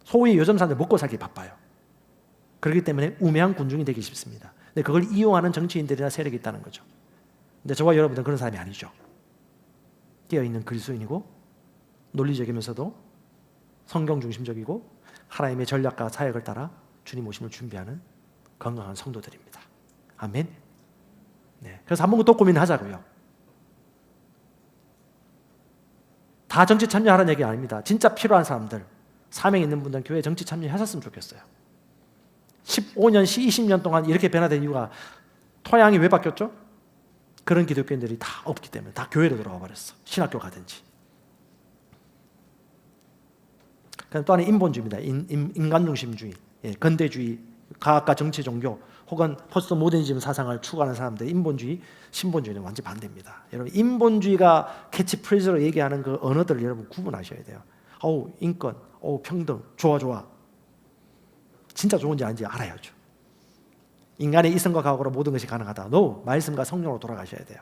소위 요즘 사람들 먹고 살기 바빠요. 그렇기 때문에 우매한 군중이 되기 쉽습니다. 근데 그걸 이용하는 정치인들이나 세력이 있다는 거죠. 근데 저와 여러분들은 그런 사람이 아니죠. 깨어있는 그리스도인이고 논리적이면서도 성경 중심적이고 하나님의 전략과 사역을 따라 주님 오심을 준비하는 건강한 성도들입니다. 아멘. 네. 그래서 한 번 더 고민하자고요. 다 정치 참여하라는 얘기 아닙니다. 진짜 필요한 사람들, 사명 있는 분들은 교회 정치 참여하셨으면 좋겠어요. 15년, 20년 동안 이렇게 변화된 이유가 토양이 왜 바뀌었죠? 그런 기독교인들이 다 없기 때문에 다 교회로 들어와 버렸어. 신학교 가든지. 또 하나 인본주의입니다. 인간중심주의, 근대주의, 과학과 정치, 종교 혹은 포스트 모더니즘 사상을 추구하는 사람들, 인본주의, 신본주의는 완전 반대입니다. 여러분, 인본주의가 캐치프레이즈로 얘기하는 그 언어들을 여러분 구분하셔야 돼요. 인권, 평등, 좋아. 진짜 좋은지 아닌지 알아야죠. 인간의 이성과 과학으로 모든 것이 가능하다. No, 말씀과 성령으로 돌아가셔야 돼요.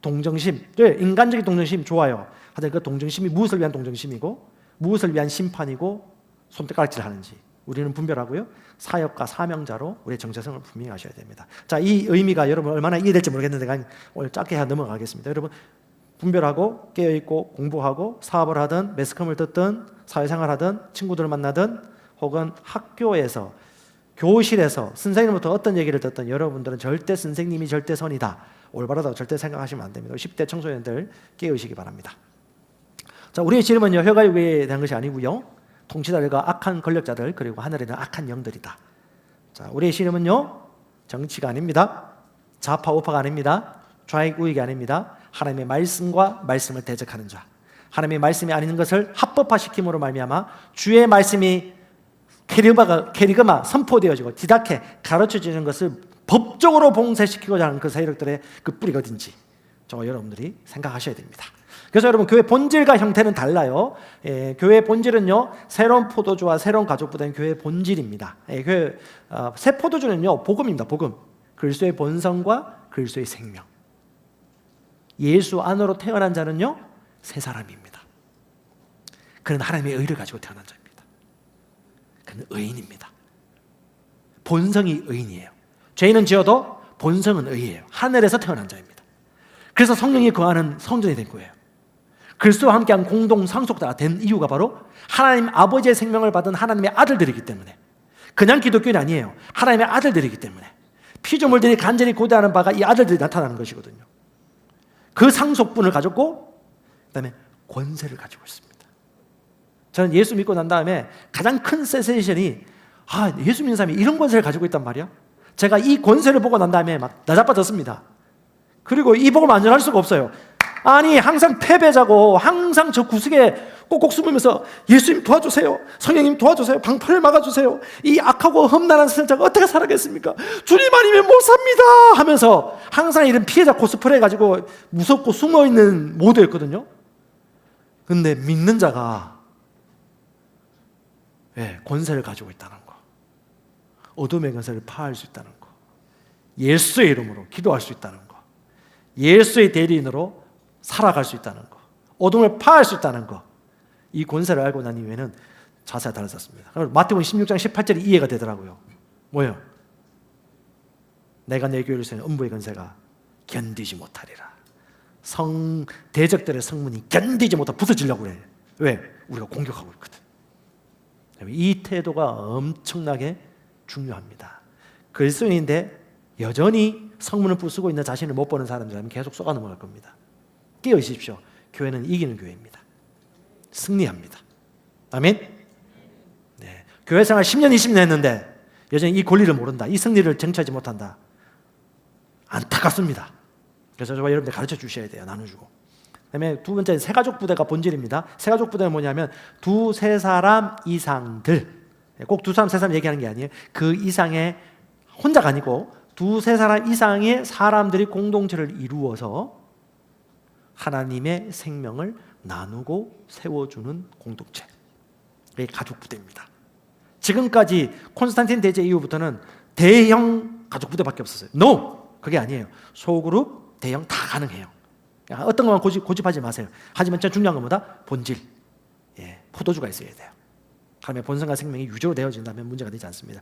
동정심, 네, 인간적인 동정심 좋아요. 하여튼 그 동정심이 무엇을 위한 동정심이고 무엇을 위한 심판이고 손가락질 하는지 우리는 분별하고요. 사역과 사명자로 우리의 정체성을 분명히 하셔야 됩니다. 자, 이 의미가 여러분 얼마나 이해될지 모르겠는데 오늘 짧게 넘어가겠습니다. 여러분, 분별하고 깨어있고 공부하고 사업을 하든 매스컴을 듣든 사회생활 하든 친구들을 만나든 혹은 학교에서 교실에서 선생님부터 어떤 얘기를 듣든 여러분들은 절대 선생님이 절대 선이다, 올바르다고 절대 생각하시면 안 됩니다. 10대 청소년들 깨우시기 바랍니다. 자, 우리의 질문은요, 혈과육에 대한 것이 아니고요, 통치자들과 악한 권력자들 그리고 하늘에 있는 악한 영들이다. 자, 우리의 씨름은요, 정치가 아닙니다. 좌파 우파가 아닙니다. 좌익 우익이 아닙니다. 하나님의 말씀과 말씀을 대적하는 자, 하나님의 말씀이 아닌 것을 합법화시킴으로 말미암아 주의 말씀이 캐리그마 선포되어지고 디다케 가르쳐지는 것을 법적으로 봉쇄시키고자 하는 그 세력들의 그 뿌리가 어딘지 저와 여러분들이 생각하셔야 됩니다. 그래서 여러분, 교회 본질과 형태는 달라요. 교회 본질은요, 새로운 포도주와 새로운 가족보다는 교회의 본질입니다. 새 포도주는요, 복음입니다. 복음. 그리스도의 본성과 그리스도의 생명. 예수 안으로 태어난 자는요, 새 사람입니다. 그는 하나님의 의를 가지고 태어난 자입니다. 그는 의인입니다. 본성이 의인이에요. 죄인은 지어도 본성은 의예요. 하늘에서 태어난 자입니다. 그래서 성령이 거하는 성전이 된 거예요. 그리스도와 함께한 공동 상속자가 된 이유가 바로 하나님 아버지의 생명을 받은 하나님의 아들들이기 때문에, 그냥 기독교인이 아니에요. 하나님의 아들들이기 때문에 피조물들이 간절히 고대하는 바가 이 아들들이 나타나는 것이거든요. 그 상속분을 가졌고 그다음에 권세를 가지고 있습니다. 저는 예수 믿고 난 다음에 가장 큰 센세이션이, 예수 믿는 사람이 이런 권세를 가지고 있단 말이야. 제가 이 권세를 보고 난 다음에 막 나자빠졌습니다. 그리고 이 복음 안전할 수가 없어요. 아니, 항상 패배자고 항상 저 구석에 꼭꼭 숨으면서 예수님 도와주세요, 성령님 도와주세요, 방파를 막아주세요, 이 악하고 험난한 세상을 어떻게 살아겠습니까, 주님 아니면 못 삽니다 하면서 항상 이런 피해자 코스프레 가지고 무섭고 숨어있는 모드였거든요. 근데 믿는 자가 권세를 가지고 있다는 거, 어둠의 권세를 파할 수 있다는 거, 예수의 이름으로 기도할 수 있다는 거, 예수의 대리인으로 살아갈 수 있다는 거, 어둠을 파할 수 있다는 거, 이 권세를 알고 난 이후에는 자세가 달라졌습니다. 마태복음 16장 18절이 이해가 되더라고요. 뭐예요? 내가 내 교회를 세운 음부의 권세가 견디지 못하리라. 대적들의 성문이 견디지 못하고 부서지려고 그래. 왜? 우리가 공격하고 있거든. 이 태도가 엄청나게 중요합니다. 그리스도인인데 여전히 성문을 부수고 있는 자신을 못 보는 사람들은 계속 쏘가 넘어갈 겁니다. 깨어있십시오. 교회는 이기는 교회입니다. 승리합니다. 아멘. 네. 교회 생활 10년 20년 했는데 여전히 이 권리를 모른다, 이 승리를 쟁취하지 못한다, 안타깝습니다. 그래서 저와 여러분들 가르쳐 주셔야 돼요. 나눠주고. 그다음에 두 번째는 새가족 부대가 본질입니다. 새가족 부대는 뭐냐면 두세 사람 이상들, 꼭 두 사람 세 사람 얘기하는 게 아니에요. 그 이상의, 혼자가 아니고 두세 사람 이상의 사람들이 공동체를 이루어서 하나님의 생명을 나누고 세워주는 공동체, 이게 가족 부대입니다. 지금까지 콘스탄틴 대제 이후부터는 대형 가족 부대밖에 없었어요. No! 그게 아니에요. 소그룹, 대형 다 가능해요. 어떤 것만 고집하지 마세요. 하지만 진짜 중요한 것보다 본질, 포도주가 있어야 돼요. 그러면 본성과 생명이 유조로 되어진다면 문제가 되지 않습니다.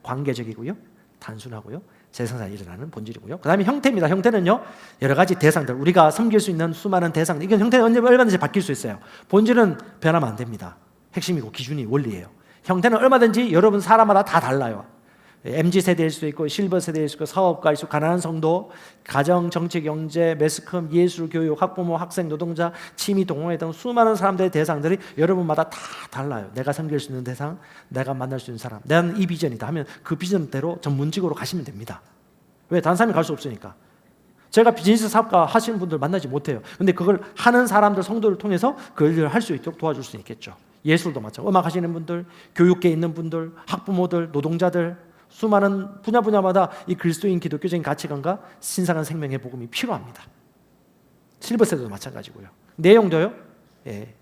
관계적이고요, 단순하고요, 세상에 일어나는 본질이고요. 그 다음에 형태입니다. 형태는요, 여러 가지 대상들, 우리가 섬길 수 있는 수많은 대상들, 이건 형태는 얼마든지 바뀔 수 있어요. 본질은 변하면 안 됩니다. 핵심이고 기준이 원리예요. 형태는 얼마든지 여러분 사람마다 다 달라요. MZ세대일 수도 있고 실버세대일 수도 있고 사업가일 수도 있고 가난한 성도, 가정, 정치, 경제, 매스컴, 예술, 교육, 학부모, 학생, 노동자, 취미, 동호회 등 수많은 사람들의 대상들이 여러분마다 다 달라요. 내가 섬길 수 있는 대상, 내가 만날 수 있는 사람, 나는 이 비전이다 하면 그 비전대로 전문직으로 가시면 됩니다. 왜? 다른 사람이 갈 수 없으니까. 제가 비즈니스 사업가 하시는 분들 만나지 못해요. 근데 그걸 하는 사람들, 성도를 통해서 그 일을 할 수 있도록 도와줄 수 있겠죠. 예술도 마찬가지고 음악 하시는 분들, 교육계에 있는 분들, 학부모들, 노동자들, 수많은 분야마다 이 그리스도인 기독교적인 가치관과 신성한 생명의 복음이 필요합니다. 실버세대도 마찬가지고요. 내용도요,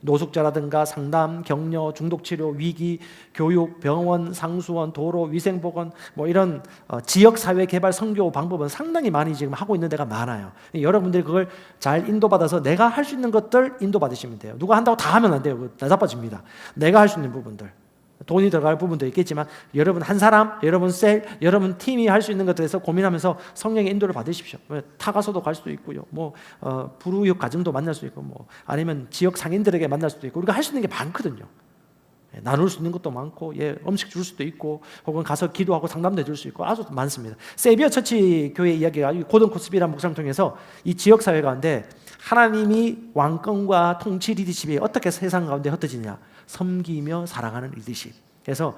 노숙자라든가 상담, 격려, 중독치료, 위기, 교육, 병원, 상수원, 도로, 위생보건, 뭐 이런 지역사회개발 선교 방법은 상당히 많이 지금 하고 있는 데가 많아요. 여러분들이 그걸 잘 인도받아서 내가 할 수 있는 것들 인도받으시면 돼요. 누가 한다고 다 하면 안 돼요. 나빠집니다. 내가 할 수 있는 부분들, 돈이 들어갈 부분도 있겠지만 여러분 한 사람, 여러분 셀, 여러분 팀이 할 수 있는 것들에서 고민하면서 성령의 인도를 받으십시오. 타가서도 갈 수도 있고요. 불우육 가정도 만날 수 있고, 아니면 지역 상인들에게 만날 수도 있고, 우리가 할 수 있는 게 많거든요. 나눌 수 있는 것도 많고, 음식 줄 수도 있고, 혹은 가서 기도하고 상담도 해줄 수 있고, 아주 많습니다. 세비어 처치 교회 이야기가 고든 코스비라는 목사를 통해서 이 지역 사회 가운데 하나님이 왕권과 통치 리더십이 어떻게 세상 가운데 흩어지냐, 섬기며 살아가는 리더십. 그래서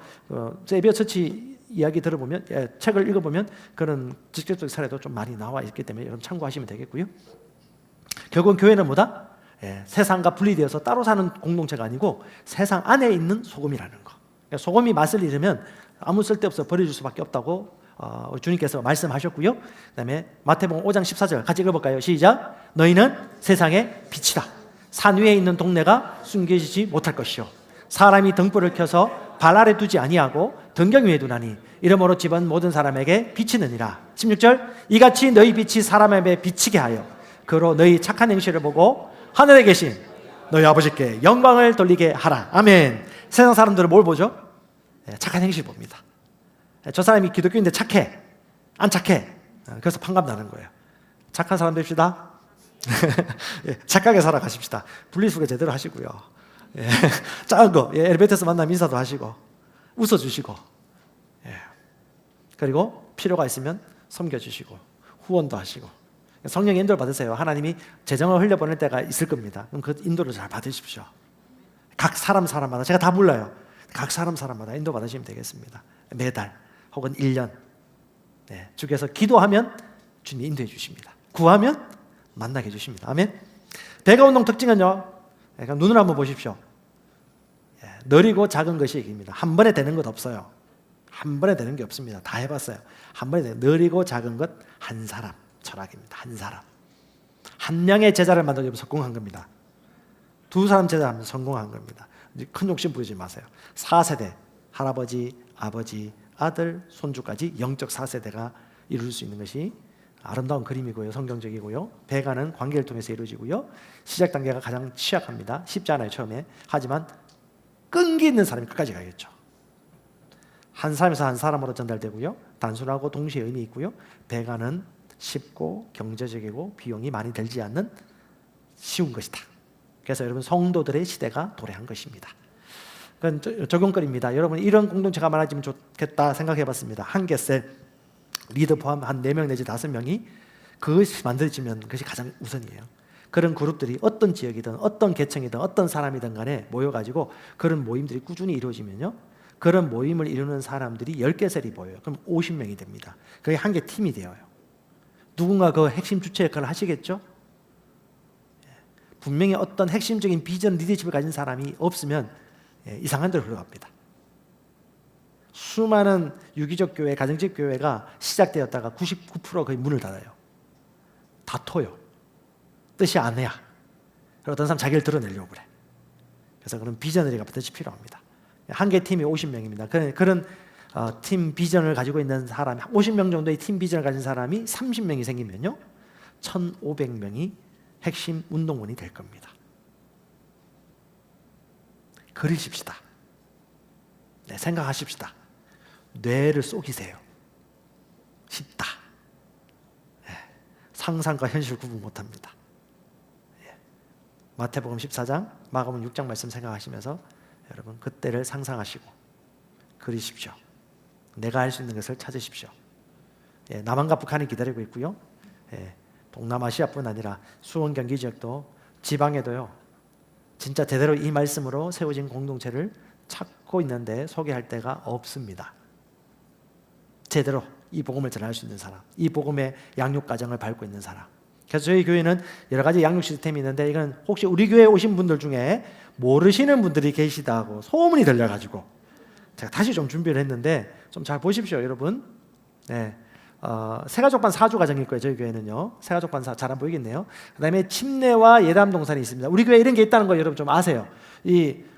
세비어 처치 이야기 들어보면, 책을 읽어보면 그런 직접적 사례도 좀 많이 나와 있기 때문에 여러분 참고하시면 되겠고요. 결국은 교회는 뭐다? 세상과 분리되어서 따로 사는 공동체가 아니고 세상 안에 있는 소금이라는 거. 소금이 맛을 잃으면 아무 쓸데없어 버려줄 수밖에 없다고 주님께서 말씀하셨고요. 그 다음에 마태복음 5장 14절 같이 읽어볼까요? 시작. 너희는 세상의 빛이다. 산 위에 있는 동네가 숨겨지지 못할 것이요, 사람이 등불을 켜서 발 아래 두지 아니하고 등경 위에 두나니 이러므로 집은 모든 사람에게 비치느니라. 16절. 이같이 너희 빛이 사람 앞에 비치게 하여 그로 너희 착한 행실을 보고 하늘에 계신 너희 아버지께 영광을 돌리게 하라. 아멘. 세상 사람들은 뭘 보죠? 착한 행실 봅니다. 저 사람이 기독교인데 착해, 안 착해? 그래서 판감나는 거예요. 착한 사람 됩시다. 착하게 살아가십시다. 분리수거 제대로 하시고요. 작은 거, 엘리베이터에서 만나면 인사도 하시고 웃어주시고, 그리고 필요가 있으면 섬겨주시고 후원도 하시고, 성령의 인도를 받으세요. 하나님이 재정을 흘려보낼 때가 있을 겁니다. 그럼 그 인도를 잘 받으십시오. 각 사람마다, 제가 다 몰라요. 각 사람마다 인도 받으시면 되겠습니다. 매달 혹은 1년. 주께서 기도하면 주님이 인도해 주십니다. 구하면 만나게 해주십니다. 아멘. 배가 운동 특징은요, 눈을 한번 보십시오. 느리고 작은 것이 이깁니다. 한 번에 되는 것 없어요. 한 번에 되는 게 없습니다. 다 해봤어요. 한 번에 느리고 작은 것 한 사람 철학입니다. 한 사람. 한 명의 제자를 만들면 성공한 겁니다. 두 사람 제자하면 성공한 겁니다. 큰 욕심 부리지 마세요. 4세대, 할아버지, 아버지, 아들, 손주까지 영적 4세대가 이룰 수 있는 것이 아름다운 그림이고요, 성경적이고요. 배가는 관계를 통해서 이루어지고요. 시작 단계가 가장 취약합니다. 쉽지 않아요, 처음에. 하지만 끈기 있는 사람이 끝까지 가겠죠. 한 사람에서 한 사람으로 전달되고요. 단순하고 동시에 의미 있고요. 배가는 쉽고 경제적이고 비용이 많이 들지 않는 쉬운 것이다. 그래서 여러분 성도들의 시대가 도래한 것입니다. 그건 적용거리입니다. 여러분 이런 공동체가 많아지면 좋겠다 생각해봤습니다. 한계셀, 리더 포함 한 4명 내지 5명이 그것이 만들어지면 그것이 가장 우선이에요. 그런 그룹들이 어떤 지역이든 어떤 계층이든 어떤 사람이든 간에 모여가지고 그런 모임들이 꾸준히 이루어지면요, 그런 모임을 이루는 사람들이 10개셀이 모여요. 그럼 50명이 됩니다. 그게 한 개 팀이 되어요. 누군가 그 핵심 주체 역할을 하시겠죠? 분명히 어떤 핵심적인 비전, 리더십을 가진 사람이 없으면 이상한 데로 흘러갑니다. 수많은 유기적 교회, 가정적 교회가 시작되었다가 99% 거의 문을 닫아요. 다퉈요. 뜻이 아니야. 어떤 사람 자기를 드러내려고 그래. 그래서 그런 비전너리가 반드시 필요합니다. 한 개 팀이 50명입니다. 그런 팀 비전을 가지고 있는 사람, 50명 정도의 팀 비전을 가진 사람이 30명이 생기면요, 1,500명이 핵심 운동원이 될 겁니다. 그리십시다. 네, 생각하십시다. 뇌를 쏘기세요. 쉽다. 네, 상상과 현실 구분 못합니다. 네, 마태복음 14장, 마가복음 6장 말씀 생각하시면서 여러분 그때를 상상하시고 그리십시오. 내가 할 수 있는 것을 찾으십시오. 예, 남한과 북한이 기다리고 있고요. 예, 동남아시아뿐 아니라 수원 경기 지역도 지방에도요, 진짜 제대로 이 말씀으로 세워진 공동체를 찾고 있는데 소개할 데가 없습니다. 제대로 이 복음을 전할 수 있는 사람, 이 복음의 양육 과정을 밟고 있는 사람. 그래서 저희 교회는 여러 가지 양육 시스템이 있는데, 이건 혹시 우리 교회에 오신 분들 중에 모르시는 분들이 계시다고 소문이 들려가지고 제가 다시 좀 준비를 했는데 좀 잘 보십시오, 여러분. 네, 세가족반 사주 과정일 거예요. 저희 교회는요, 세가족반 잘 안 보이겠네요. 그 다음에 침례와 예담 동산이 있습니다. 우리 교회 이런 게 있다는 거 여러분 좀 아세요.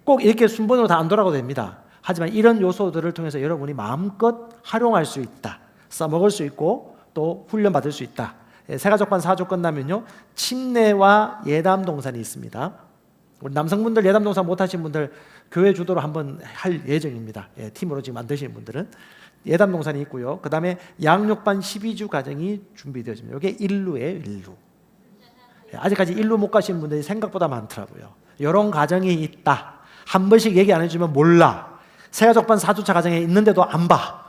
꼭 이렇게 순번으로 다 안 돌아가도 됩니다. 하지만 이런 요소들을 통해서 여러분이 마음껏 활용할 수 있다, 써먹을 수 있고 또 훈련받을 수 있다. 세가족반 사주 끝나면요, 침례와 예담 동산이 있습니다. 우리 남성분들 예담 동산 못하신 분들 교회 주도로 한번 할 예정입니다. 팀으로 지금 만드시는 분들은 예담 동산이 있고요. 그 다음에 양육반 12주 과정이 준비되어집니다. 이게 일루예요, 일루. 아직까지 일루 못 가신 분들이 생각보다 많더라고요. 이런 과정이 있다. 한 번씩 얘기 안 해주면 몰라. 세가족반 4주차 과정에 있는데도 안 봐.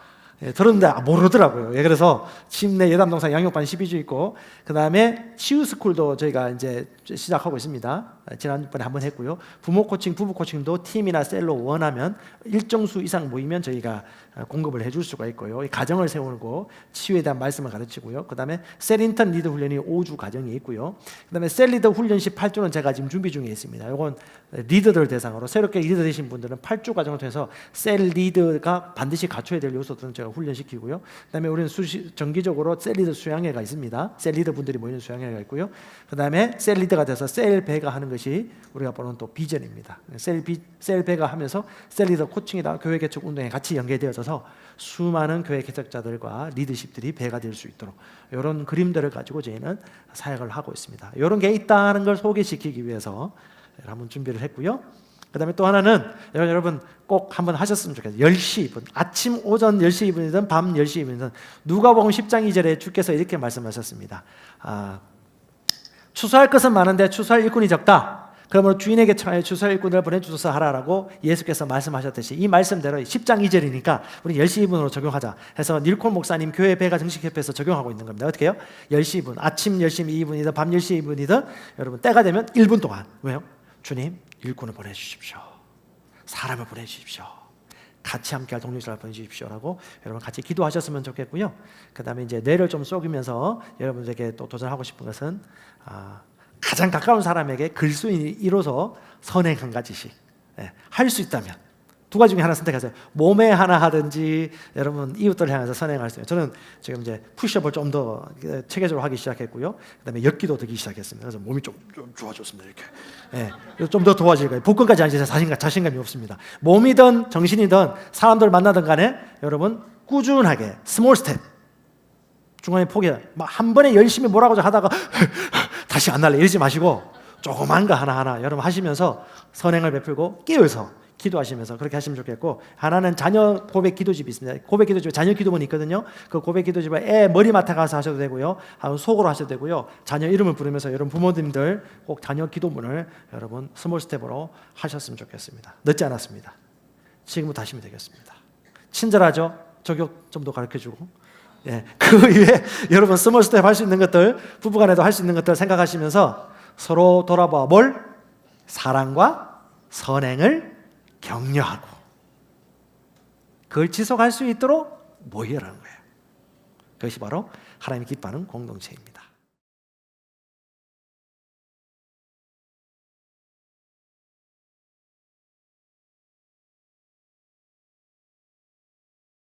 들었는데 모르더라고요. 그래서 침례 예담 동산 양육반 12주 있고, 그 다음에 치유스쿨도 저희가 이제 시작하고 있습니다. 지난번에 한번 했고요. 부모 코칭, 부부 코칭도 팀이나 셀로 원하면 일정 수 이상 모이면 저희가 공급을 해줄 수가 있고요. 가정을 세우고 치유에 대한 말씀을 가르치고요. 그 다음에 셀 인턴 리더 훈련이 5주 과정이 있고요. 그 다음에 셀 리더 훈련 18주는 제가 지금 준비 중에 있습니다. 이건 리더들 대상으로 새롭게 리더 되신 분들은 8주 과정을 통해서 셀 리더가 반드시 갖춰야 될 요소들은 제가 훈련시키고요. 그 다음에 우리는 정기적으로 셀 리더 수양회가 있습니다. 셀 리더 분들이 모이는 수양회가 있고요. 그 다음에 셀 리더가 돼서 셀 배가 하는 것이 우리가 보는 또 비전입니다. 셀 배가 하면서 셀 리더 코칭이다, 교회 개척 운동에 같이 연계되어져서 수많은 교회 개척자들과 리더십들이 배가 될 수 있도록 이런 그림들을 가지고 저희는 사역을 하고 있습니다. 이런 게 있다는 걸 소개시키기 위해서 한번 준비를 했고요. 그 다음에 또 하나는 여러분 꼭 한번 하셨으면 좋겠어요. 10시 2분, 아침 오전 10시 2분이든 밤 10시 2분이든 누가복음 10장 2절에 주께서 이렇게 말씀하셨습니다. 추수할 것은 많은데 추수할 일꾼이 적다. 그러므로 주인에게 청하여 추수할 일꾼을 보내주소서 하라라고 예수께서 말씀하셨듯이 이 말씀대로 10장 2절이니까 우리 10시 2분으로 적용하자 해서 닐콜 목사님 교회 배가 정식협회에서 적용하고 있는 겁니다. 어떻게 해요? 10시 2분, 아침 10시 2분이든 밤 10시 2분이든 여러분 때가 되면 1분 동안, 왜요? 주님 일꾼을 보내주십시오. 사람을 보내주십시오. 같이 함께할 동료들을 보내주십시오라고 여러분 같이 기도하셨으면 좋겠고요. 그 다음에 이제 뇌를 좀 쏘기면서 여러분들에게 또 도전하고 싶은 것은 가장 가까운 사람에게 글쓰기 이로서 선행 한 가지씩 할 수 있다면 두 가지 중에 하나 선택하세요. 몸에 하나 하든지 여러분 이웃들을 향해서 선행할 수 있어요. 저는 지금 이제 푸시업을 좀 더 체계적으로 하기 시작했고요. 그다음에 엮기도 들기 시작했습니다. 그래서 몸이 좀 좋아졌습니다. 이렇게 좀 더 도와질 거예요. 복근까지 안 해서 자신감이 없습니다. 몸이든 정신이든 사람들 만나든 간에 여러분 꾸준하게 스몰 스텝, 중간에 포기, 한 번에 열심히 뭐라고 하다가 다시 안 날래 이러지 마시고 조그만 거 하나하나 여러분 하시면서 선행을 베풀고 깨어서 기도하시면서 그렇게 하시면 좋겠고, 하나는 자녀 고백 기도집이 있습니다. 고백 기도집에 자녀 기도문이 있거든요. 그 고백 기도집에 애 머리맡에 가서 하셔도 되고요, 속으로 하셔도 되고요, 자녀 이름을 부르면서 여러분 부모님들 꼭 자녀 기도문을 여러분 스몰 스텝으로 하셨으면 좋겠습니다. 늦지 않았습니다. 지금부터 하시면 되겠습니다. 친절하죠? 저격 좀 더 가르쳐주고 예, 그 위에 여러분 스몰 스텝 할 수 있는 것들, 부부간에도 할 수 있는 것들 생각하시면서 서로 돌아봐 뭘? 사랑과 선행을 격려하고 그걸 지속할 수 있도록 모여라는 거예요. 그것이 바로 하나님이 기뻐하는 공동체입니다.